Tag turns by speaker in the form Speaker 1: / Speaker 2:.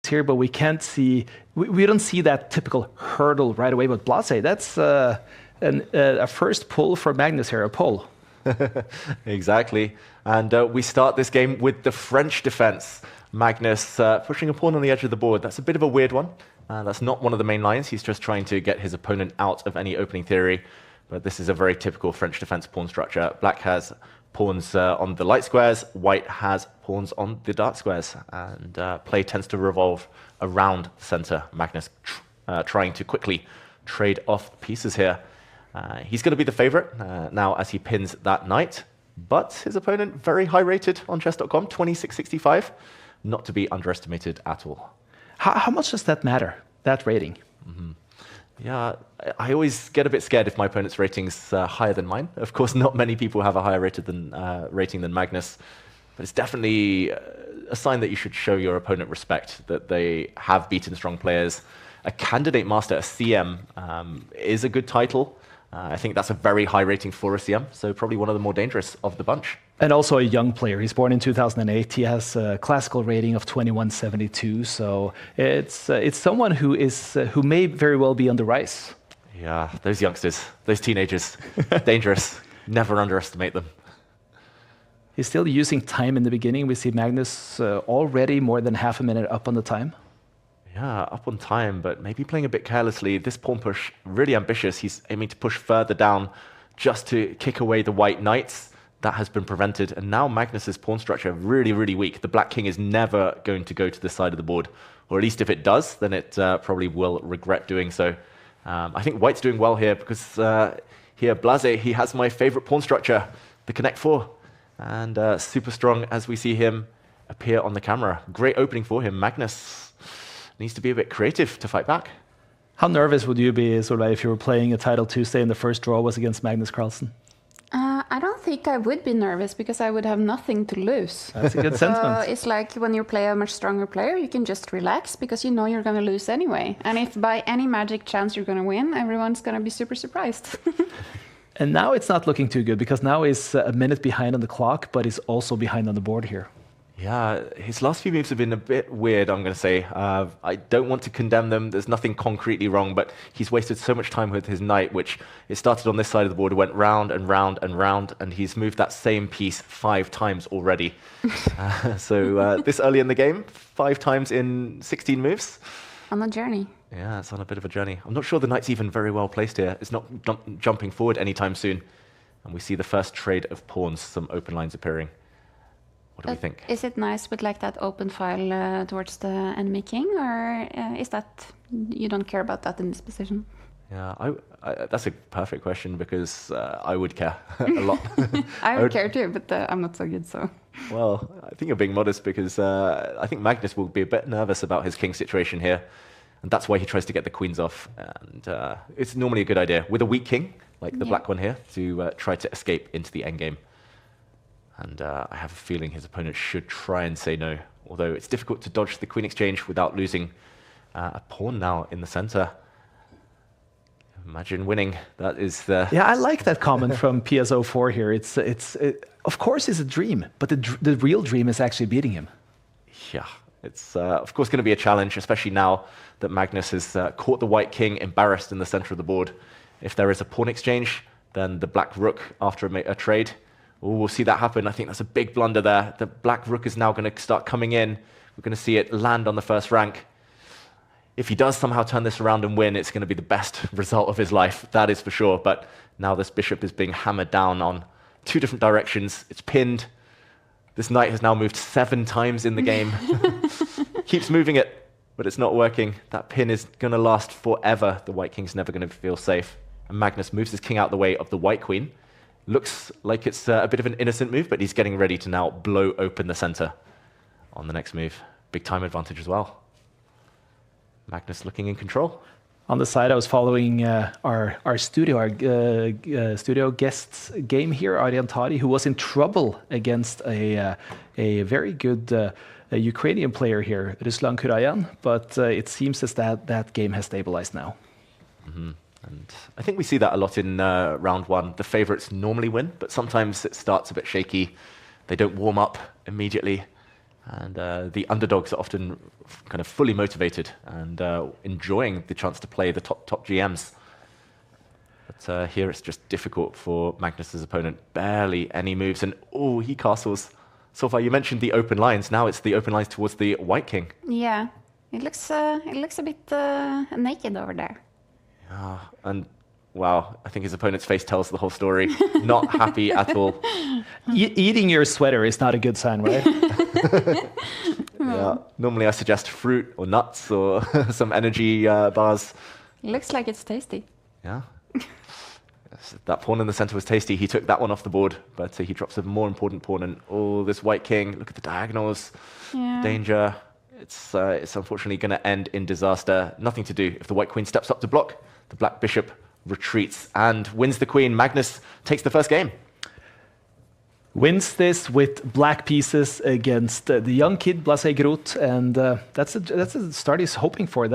Speaker 1: here, but we can't see, we don't see that typical hurdle right away. But Blazej, that's a first pull for Magnus here, a pull.
Speaker 2: Exactly. And we start this game with the French defense. Magnus pushing a pawn on the edge of the board. That's a bit of a weird one. That's not one of the main lines. He's just trying to get his opponent out of any opening theory. But this is a very typical French defense pawn structure. Black has pawns on the light squares. White has pawns on the dark squares. And play tends to revolve around the center. Magnus trying to quickly trade off pieces here. He's going to be the favorite now as he pins that knight. But his opponent, very high rated on chess.com, 2665. Not to be underestimated at all.
Speaker 1: How much does that matter, that rating?
Speaker 2: Yeah, I always get a bit scared if my opponent's rating's higher than mine. Of course, not many people have a higher rating than Magnus, but it's definitely a sign that you should show your opponent respect, that they have beaten strong players. A candidate master, a CM, is a good title. I think that's a very high rating for a CM, so probably one of the more dangerous of the bunch.
Speaker 1: And also a young player. He's born in 2008. He has a classical rating of 2172. So it's someone who may very well be on the rise.
Speaker 2: Yeah, those youngsters, those teenagers, dangerous. Never underestimate them.
Speaker 1: He's still using time in the beginning. We see Magnus already more than half a minute up on the time.
Speaker 2: Yeah, up on time, but maybe playing a bit carelessly. This pawn push, really ambitious. He's aiming to push further down just to kick away the white knights. That has been prevented. And now Magnus's pawn structure really, really weak. The black king is never going to go to this side of the board. Or at least if it does, then it probably will regret doing so. I think white's doing well here because here, Blazej, he has my favorite pawn structure, the Connect 4. And super strong as we see him appear on the camera. Great opening for him. Magnus needs to be a bit creative to fight back.
Speaker 1: How nervous would you be, Solveig, if you were playing a title Tuesday and the first draw was against Magnus Carlsen?
Speaker 3: I don't think I would be nervous because I would have nothing to lose.
Speaker 1: That's a good sentiment.
Speaker 3: It's like when you play a much stronger player, you can just relax because you know you're going to lose anyway. And if by any magic chance you're going to win, everyone's going to be super surprised.
Speaker 1: And now it's not looking too good because now he's a minute behind on the clock, but he's also behind on the board here.
Speaker 2: Yeah, his last few moves have been a bit weird, I'm going to say. I don't want to condemn them. There's nothing concretely wrong, but he's wasted so much time with his knight, which it started on this side of the board, went round and round and round, and he's moved that same piece 5 times already. So this early in the game, 5 times in 16 moves.
Speaker 3: On a journey.
Speaker 2: Yeah, it's on a bit of a journey. I'm not sure the knight's even very well placed here. It's not jumping forward anytime soon. And we see the first trade of pawns, some open lines appearing. What do we think?
Speaker 3: Is it nice with like that open file towards the enemy king, or is that you don't care about that in this position?
Speaker 2: Yeah, that's a perfect question because I would care a lot.
Speaker 3: I would care too, but I'm not so good, so.
Speaker 2: Well, I think you're being modest because I think Magnus will be a bit nervous about his king situation here, and that's why he tries to get the queens off. And it's normally a good idea with a weak king, like the black one here, to try to escape into the endgame. And I have a feeling his opponent should try and say no, although it's difficult to dodge the queen exchange without losing a pawn now in the center. Imagine winning. That is the...
Speaker 1: Yeah, I like that comment from PSO4 here. Of course it's a dream, but the real dream is actually beating him.
Speaker 2: Yeah, it's of course going to be a challenge, especially now that Magnus has caught the white king embarrassed in the center of the board. If there is a pawn exchange, then the black rook after a trade... we'll see that happen. I think that's a big blunder there. The black rook is now going to start coming in. We're going to see it land on the first rank. If he does somehow turn this around and win, it's going to be the best result of his life. That is for sure. But now this bishop is being hammered down on 2 different directions. It's pinned. This knight has now moved 7 times in the game. Keeps moving it, but it's not working. That pin is going to last forever. The white king's never going to feel safe. And Magnus moves his king out the way of the white queen. Looks like it's a bit of an innocent move, but he's getting ready to now blow open the center on the next move. Big time advantage as well. Magnus looking in control.
Speaker 1: On the side, I was following our studio guest's game here, Arian Tari, who was in trouble against a very good Ukrainian player here, Ruslan Kurayan, but it seems as that game has stabilized now.
Speaker 2: Mm-hmm. And I think we see that a lot in round 1. The favorites normally win, but sometimes it starts a bit shaky. They don't warm up immediately. And the underdogs are often kind of fully motivated and enjoying the chance to play the top GMs. But here it's just difficult for Magnus's opponent. Barely any moves, and oh, he castles. Sofa, you mentioned the open lines. Now it's the open lines towards the White King.
Speaker 3: Yeah, it looks a bit naked over there.
Speaker 2: Yeah, and wow, I think his opponent's face tells the whole story. Not happy at all.
Speaker 1: Eating your sweater is not a good sign, right?
Speaker 2: Yeah. Normally I suggest fruit or nuts or some energy bars.
Speaker 3: Looks like it's tasty.
Speaker 2: Yeah. Yes, that pawn in the center was tasty. He took that one off the board, but he drops a more important pawn. And oh, this White King, look at the diagonals.
Speaker 3: Yeah.
Speaker 2: Danger. It's unfortunately going to end in disaster. Nothing to do. If the White Queen steps up to block, the Black Bishop retreats and wins the Queen. Magnus takes the first game.
Speaker 1: Wins this with black pieces against the young kid Blazej Grot, and that's a start he's hoping for.